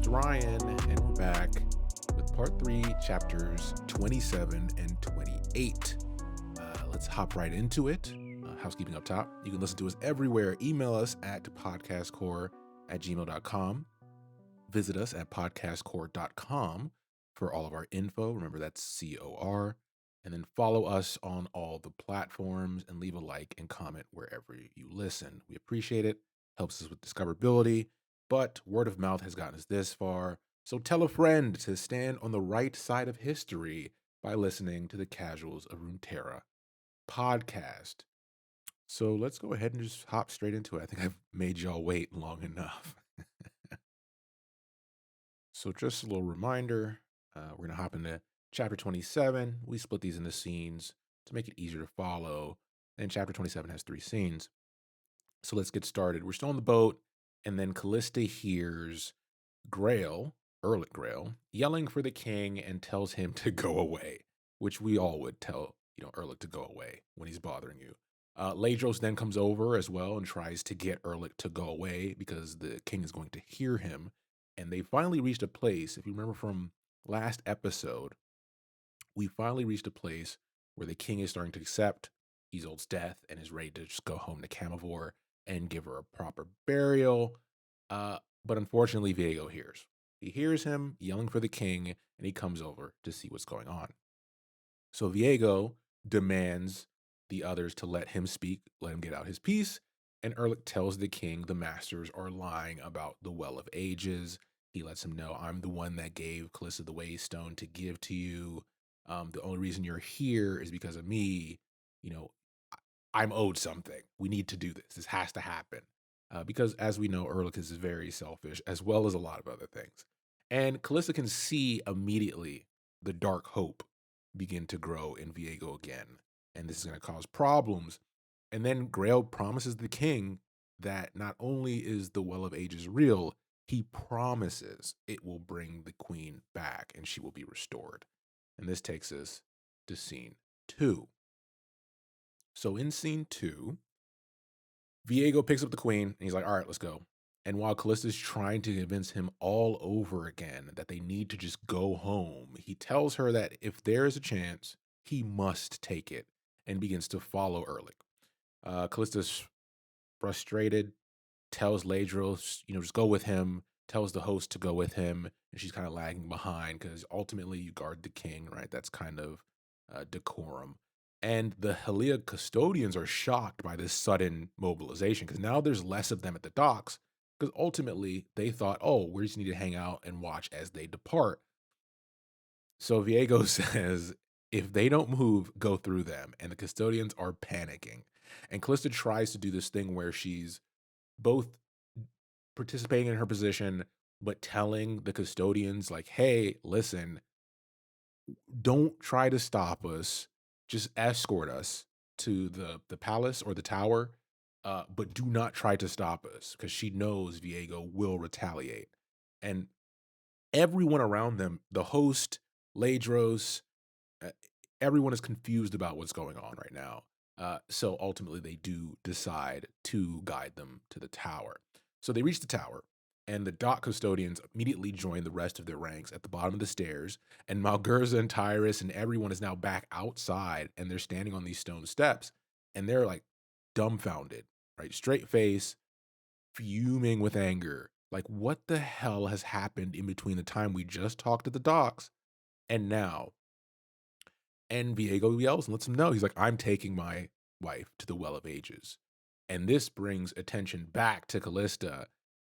Ryan, and we're back with part three, chapters 27 and 28. Let's hop right into it. Housekeeping up top. You can listen to us everywhere. Email us at podcastcore@gmail.com. Visit us at podcastcore.com for all of our info. Remember, that's COR. And then follow us on all the platforms and leave a like and comment wherever you listen. We appreciate it. Helps us with discoverability. But word of mouth has gotten us this far. So tell a friend to stand on the right side of history by listening to the Casuals of Runeterra podcast. So let's go ahead and just hop straight into it. I think I've made y'all wait long enough. So just a little reminder, we're going to hop into chapter 27. We split these into scenes to make it easier to follow. And chapter 27 has 3 scenes. So let's get started. We're still on the boat, and then Callista hears Grail, Erlich Grail, yelling for the king and tells him to go away, which we all would tell, Erlich to go away when he's bothering you. Ladros then comes over as well and tries to get Erlich to go away because the king is going to hear him. And they finally reached a place, if you remember from last episode, we finally reached a place where the king is starting to accept Isolde's death and is ready to just go home to Camivore and give her a proper burial. But unfortunately, Viego hears. He hears him yelling for the king, and he comes over to see what's going on. So Viego demands the others to let him speak, let him get out his piece, and Erlich tells the king the masters are lying about the Well of Ages. He lets him know, I'm the one that gave Callista the Waystone to give to you. The only reason you're here is because of me. I'm owed something. We need to do this. This has to happen. Because as we know, Erlich is very selfish, as well as a lot of other things. And Callista can see immediately the dark hope begin to grow in Viego again. And this is going to cause problems. And then Grail promises the king that not only is the Well of Ages real, he promises it will bring the queen back and she will be restored. And this takes us to scene 2. So in scene 2, Viego picks up the queen and he's like, all right, let's go. And while Callista's trying to convince him all over again that they need to just go home, he tells her that if there is a chance, he must take it and begins to follow Erlich. Callista's frustrated, tells Ladros, just go with him, tells the host to go with him, and she's kind of lagging behind because ultimately you guard the king, right? That's kind of decorum. And the Helia custodians are shocked by this sudden mobilization because now there's less of them at the docks because ultimately they thought, oh, we just need to hang out and watch as they depart. So Viego says, if they don't move, go through them. And the custodians are panicking. And Callista tries to do this thing where she's both participating in her position, but telling the custodians, like, hey, listen, don't try to stop us. Just escort us to the palace or the tower, but do not try to stop us because she knows Viego will retaliate. And everyone around them, the host, Ladros, uh, everyone is confused about what's going on right now. So ultimately, they do decide to guide them to the tower. So they reach the tower, and the dock custodians immediately join the rest of their ranks at the bottom of the stairs. And Malgurza and Tyrus and everyone is now back outside, and they're standing on these stone steps, and they're like dumbfounded, right? Straight face, fuming with anger. Like, what the hell has happened in between the time we just talked to the docks and now? And Viego yells and lets him know. He's like, I'm taking my wife to the Well of Ages. And this brings attention back to Callista,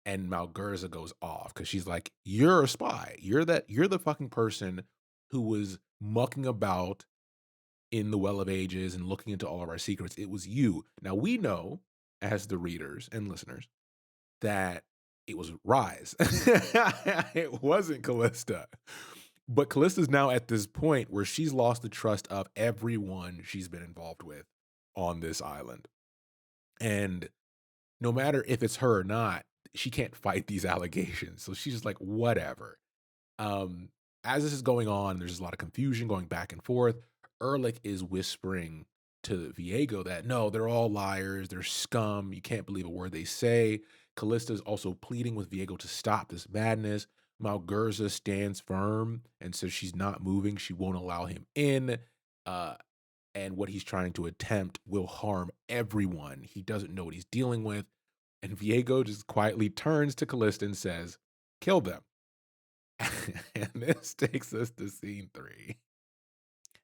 and Malgurza goes off because she's like, you're a spy. You're the fucking person who was mucking about in the Well of Ages and looking into all of our secrets. It was you. Now we know, as the readers and listeners, that it was Rise. It wasn't Callista. But Callista's now at this point where she's lost the trust of everyone she's been involved with on this island. And no matter if it's her or not, she can't fight these allegations. So she's just like, whatever. As this is going on, there's a lot of confusion going back and forth. Erlich is whispering to Viego that, no, they're all liars. They're scum. You can't believe a word they say. Callista's also pleading with Viego to stop this madness. Malgurza stands firm and says she's not moving. She won't allow him in. Uh, and what he's trying to attempt will harm everyone. He doesn't know what he's dealing with. And Viego just quietly turns to Callista and says, kill them. And this takes us to scene 3.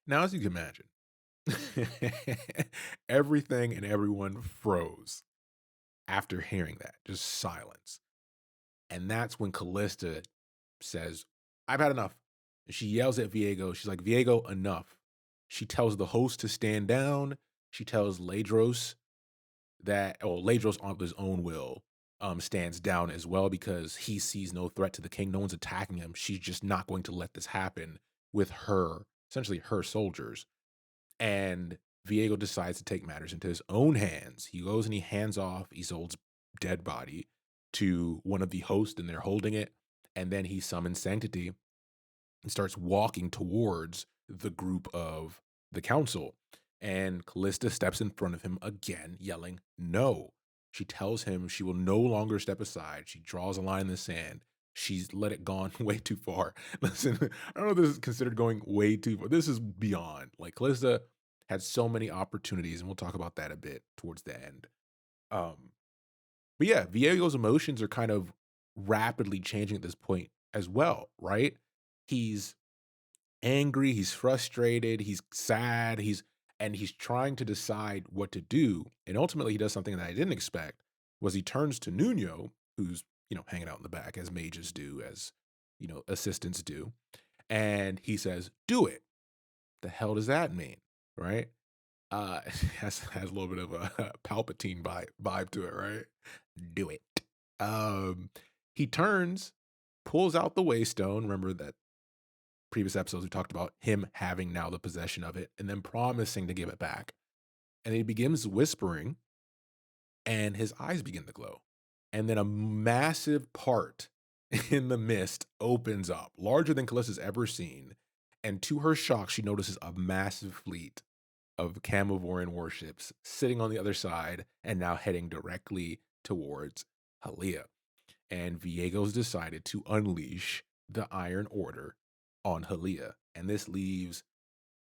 Now, as you can imagine, everything and everyone froze after hearing that, just silence. And that's when Callista says, I've had enough. And she yells at Viego. She's like, Viego, enough. She tells the host to stand down. She tells Ladros that, oh, Ladros on his own will stands down as well because he sees no threat to the king. No one's attacking him. She's just not going to let this happen with her, essentially her soldiers. And Viego decides to take matters into his own hands. He goes and he hands off Isolde's dead body to one of the hosts, and they're holding it. And then he summons Sanctity and starts walking towards the group of the council. And Callista steps in front of him again, yelling, no. She tells him she will no longer step aside. She draws a line in the sand. She's let it gone way too far. Listen, I don't know if this is considered going way too far. This is beyond. Like, Callista had so many opportunities, and we'll talk about that a bit towards the end. Um, but yeah, Viego's emotions are kind of rapidly changing at this point as well, right? He's angry, he's frustrated, he's sad, he's trying to decide what to do. And ultimately he does something that I didn't expect was he turns to Nuno, who's, hanging out in the back as mages do, as, assistants do, and he says, "Do it." The hell does that mean? Right? Has a little bit of a Palpatine vibe to it, right? Do it. Um, he turns, pulls out the waystone. Remember that previous episodes we talked about him having now the possession of it and then promising to give it back. And he begins whispering and his eyes begin to glow. And then a massive part in the mist opens up, larger than Callista's ever seen. And to her shock, she notices a massive fleet of Camivorian warships sitting on the other side and now heading directly towards Halia. And Viego's decided to unleash the Iron Order on Halia. And this leaves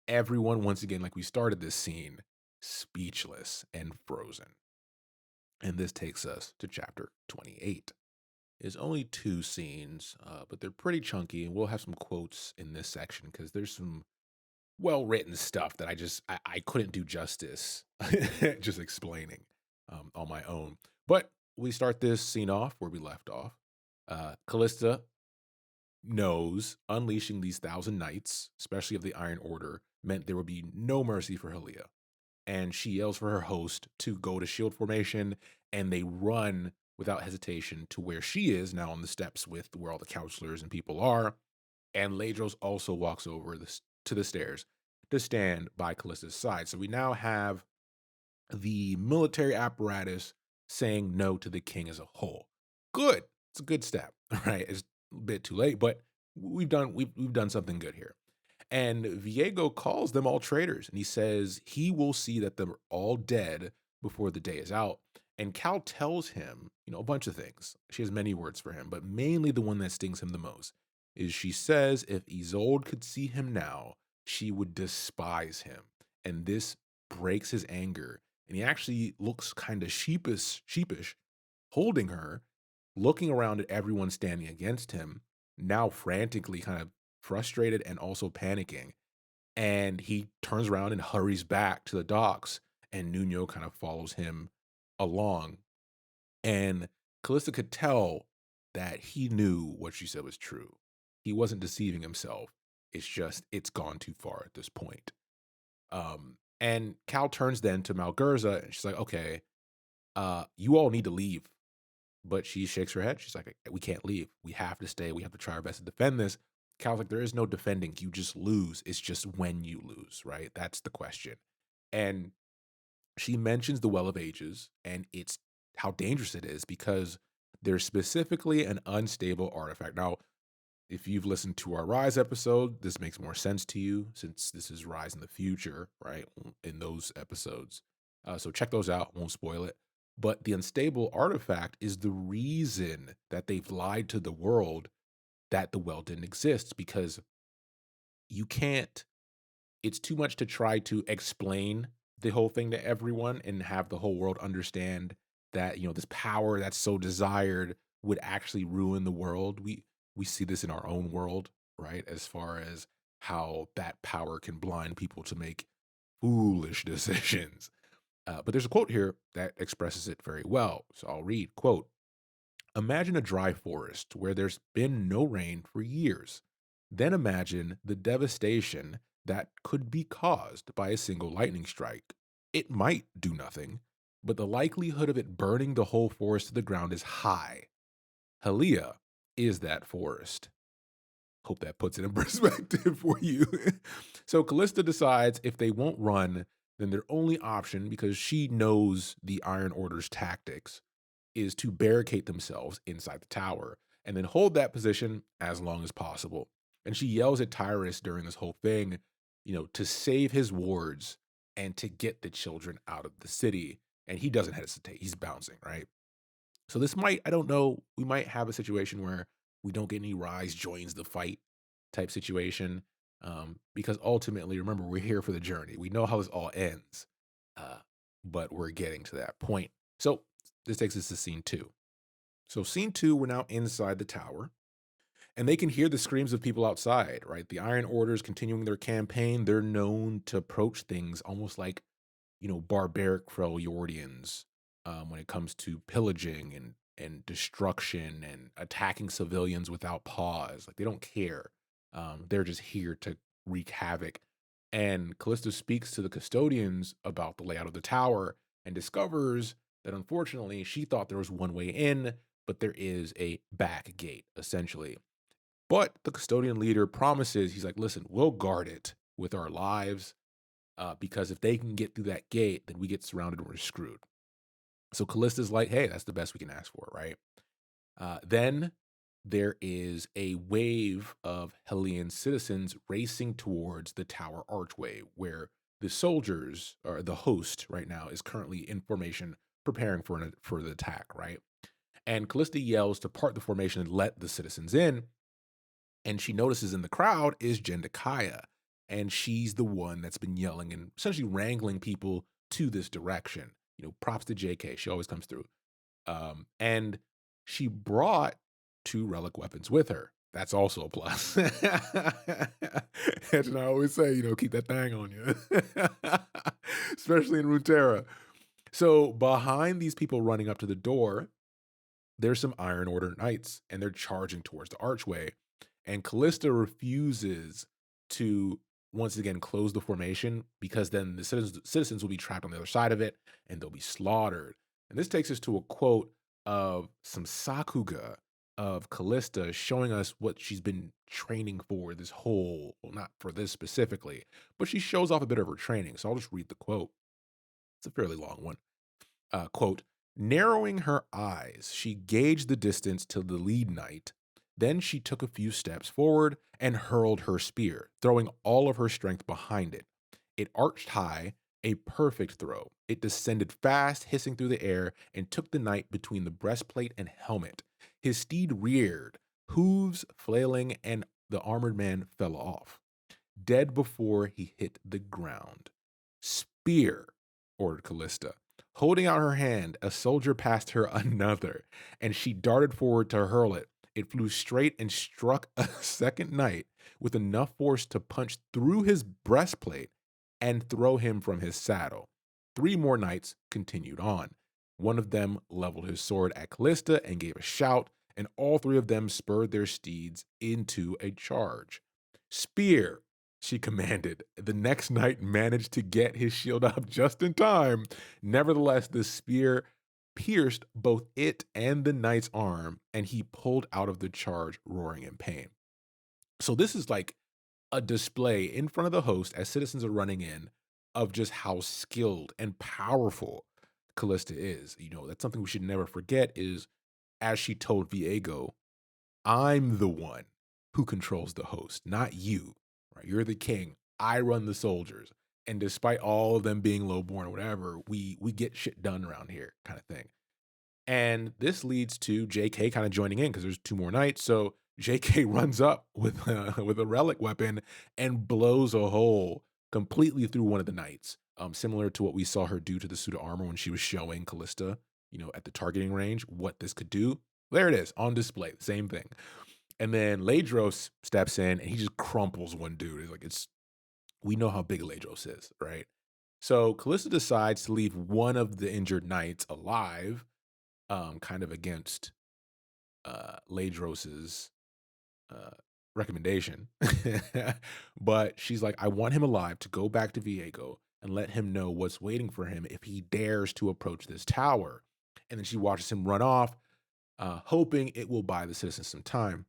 everyone, once again, like we started this scene, speechless and frozen. And this takes us to chapter 28. It's only 2 scenes, but they're pretty chunky, and we'll have some quotes in this section because there's some well-written stuff that I couldn't do justice just explaining on my own. But we start this scene off where we left off. Callista knows unleashing these 1,000 knights, especially of the Iron Order, meant there would be no mercy for Halia. And she yells for her host to go to shield formation, and they run without hesitation to where she is now on the steps with where all the counselors and people are. And Ladros also walks over to the stairs to stand by Callista's side. So we now have the military apparatus saying no to the king as a whole. Good. It's a good step, right? It's a bit too late, but we've done something good here. And Viego calls them all traitors, and he says he will see that they're all dead before the day is out. And Cal tells him, a bunch of things. She has many words for him, but mainly the one that stings him the most is she says if Isolde could see him now, she would despise him. And this breaks his anger. And he actually looks kind of sheepish, holding her, looking around at everyone standing against him, now frantically kind of frustrated and also panicking. And he turns around and hurries back to the docks, and Nuno kind of follows him along. And Callista could tell that he knew what she said was true. He wasn't deceiving himself. It's just, it's gone too far at this point. And Cal turns then to Malgurza, and she's like, okay, you all need to leave. But she shakes her head. She's like, we can't leave. We have to stay. We have to try our best to defend this. Cal's like, there is no defending. You just lose. It's just when you lose, right? That's the question. And she mentions the Well of Ages, and it's how dangerous it is because there's specifically an unstable artifact. Now, if you've listened to our Rise episode, this makes more sense to you since this is Rise in the future, right? In those episodes. So check those out. Won't spoil it. But the unstable artifact is the reason that they've lied to the world that the well didn't exist because you can't it's too much to try to explain the whole thing to everyone and have the whole world understand that, this power that's so desired would actually ruin the world. We see this in our own world, right? As far as how that power can blind people to make foolish decisions. But there's a quote here that expresses it very well. So I'll read, quote, imagine a dry forest where there's been no rain for years. Then imagine the devastation that could be caused by a single lightning strike. It might do nothing, but the likelihood of it burning the whole forest to the ground is high. Halia is that forest. Hope that puts it in perspective for you. So Callista decides if they won't run, then their only option, because she knows the Iron Order's tactics, is to barricade themselves inside the tower and then hold that position as long as possible. And she yells at Tyrus during this whole thing, to save his wards and to get the children out of the city. And he doesn't hesitate. He's bouncing, right? So this might, I don't know, we might have a situation where we don't get any rise joins the fight type situation. Because ultimately, remember, we're here for the journey. We know how this all ends, uh, but we're getting to that point. So this takes us to scene two. So scene two, we're now inside the tower, and they can hear the screams of people outside, right? The Iron Order is continuing their campaign. They're known to approach things almost like, barbaric Freljordians when it comes to pillaging and destruction and attacking civilians without pause. Like they don't care. They're just here to wreak havoc. And Callisto speaks to the custodians about the layout of the tower and discovers that unfortunately she thought there was one way in, but there is a back gate, essentially. But the custodian leader promises, he's like, listen, we'll guard it with our lives because if they can get through that gate, then we get surrounded and we're screwed. So Callista's like, hey, that's the best we can ask for, right? Then there is a wave of Hellion citizens racing towards the tower archway where the soldiers or the host right now is currently in formation preparing for the attack, right? And Callista yells to part the formation and let the citizens in. And she notices in the crowd is Jendakaya. And she's the one that's been yelling and essentially wrangling people to this direction. Props to JK. She always comes through. And she brought two relic weapons with her. That's also a plus. As I always say, keep that thing on you, especially in Runeterra. So behind these people running up to the door, there's some Iron Order knights, and they're charging towards the archway. And Callista refuses to once again close the formation because then the citizens will be trapped on the other side of it and they'll be slaughtered. And this takes us to a quote of some Sakuga of Callista showing us what she's been training for this whole, well, not for this specifically, but she shows off a bit of her training. So I'll just read the quote. It's a fairly long one. Quote, narrowing her eyes, she gauged the distance to the lead knight. Then she took a few steps forward and hurled her spear, throwing all of her strength behind it. It arched high, a perfect throw. It descended fast, hissing through the air, and took the knight between the breastplate and helmet. His steed reared, hooves flailing, and the armored man fell off, dead before he hit the ground. Spear, ordered Callista. Holding out her hand, a soldier passed her another, and she darted forward to hurl it. It flew straight and struck a second knight with enough force to punch through his breastplate and throw him from his saddle. Three more knights continued on. One of them leveled his sword at Callista and gave a shout, and all three of them spurred their steeds into a charge. Spear, she commanded. The next knight managed to get his shield up just in time. Nevertheless, the spear pierced both it and the knight's arm, and he pulled out of the charge, roaring in pain. So this is like a display in front of the host as citizens are running in of just how skilled and powerful Callista is. That's something we should never forget is, as she told Viego, I'm the one who controls the host, not you. Right? You're the king. I run the soldiers. And despite all of them being lowborn or whatever, we get shit done around here, kind of thing. And this leads to JK kind of joining in because there's two more knights. So JK runs up with with a relic weapon and blows a hole completely through one of the knights, similar to what we saw her do to the suit of armor when she was showing Callista, at the targeting range, what this could do. There it is on display, same thing. And then Ladros steps in and he just crumples one dude. We know how big Ladros is, right? So Callista decides to leave one of the injured knights alive, kind of against Ladros's uh, recommendation. But she's like, I want him alive to go back to Viego and let him know what's waiting for him if he dares to approach this tower. And then she watches him run off, hoping it will buy the citizens some time.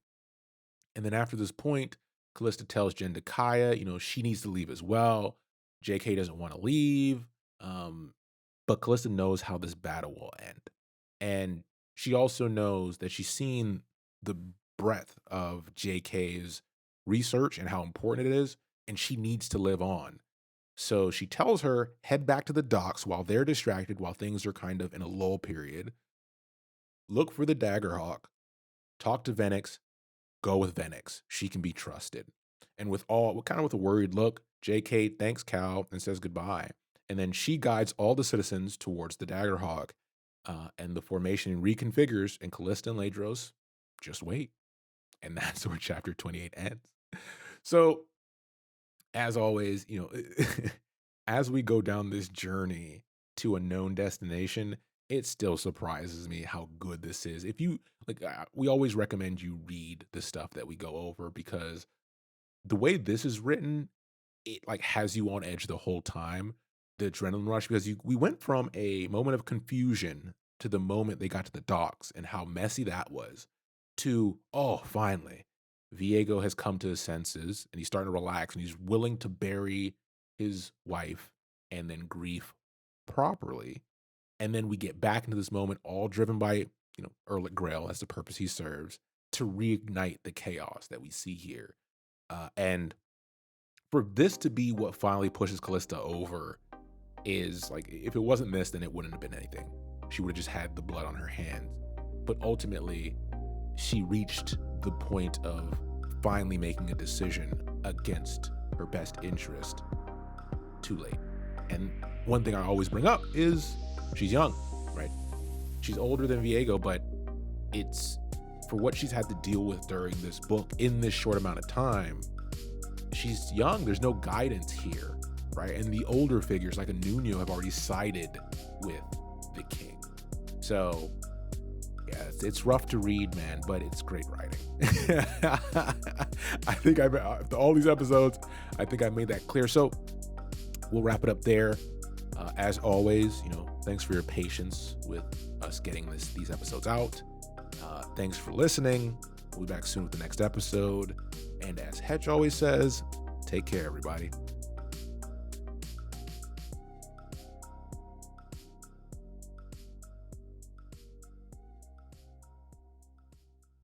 And then after this point, Callista tells Jen to Kaya, she needs to leave as well. JK doesn't want to leave. Um, but Callista knows how this battle will end. And she also knows that she's seen the breadth of JK's research and how important it is, and she needs to live on. So she tells her, head back to the docks while they're distracted, while things are kind of in a lull period. Look for the Daggerhawk, talk to Venix, go with Venix. She can be trusted. And with a worried look, JK thanks Cal and says goodbye. And then she guides all the citizens towards the Daggerhawk, and the formation reconfigures, and Callista and Ladros just wait. And that's where chapter 28 ends. So, as always, as we go down this journey to a known destination, it still surprises me how good this is. If you we always recommend you read the stuff that we go over, because the way this is written, it has you on edge the whole time. The adrenaline rush, because we went from a moment of confusion to the moment they got to the docks and how messy that was, to, oh, finally, Viego has come to his senses and he's starting to relax and he's willing to bury his wife and then grief properly. And then we get back into this moment, all driven by, Erlich Grail as the purpose he serves, to reignite the chaos that we see here. And for this to be what finally pushes Callista over is if it wasn't this, then it wouldn't have been anything. She would have just had the blood on her hands. But ultimately, she reached the point of finally making a decision against her best interest too late. And one thing I always bring up is she's young, right? She's older than Viego, but it's for what she's had to deal with during this book in this short amount of time. She's young. There's no guidance here, right? And the older figures like a Nuno have already sided with the king. So yeah, it's rough to read, man, but it's great writing. I think after all these episodes, I think I made that clear. So we'll wrap it up there. As always, thanks for your patience with us getting these episodes out. Thanks for listening. We'll be back soon with the next episode. And as Hetch always says, take care, everybody.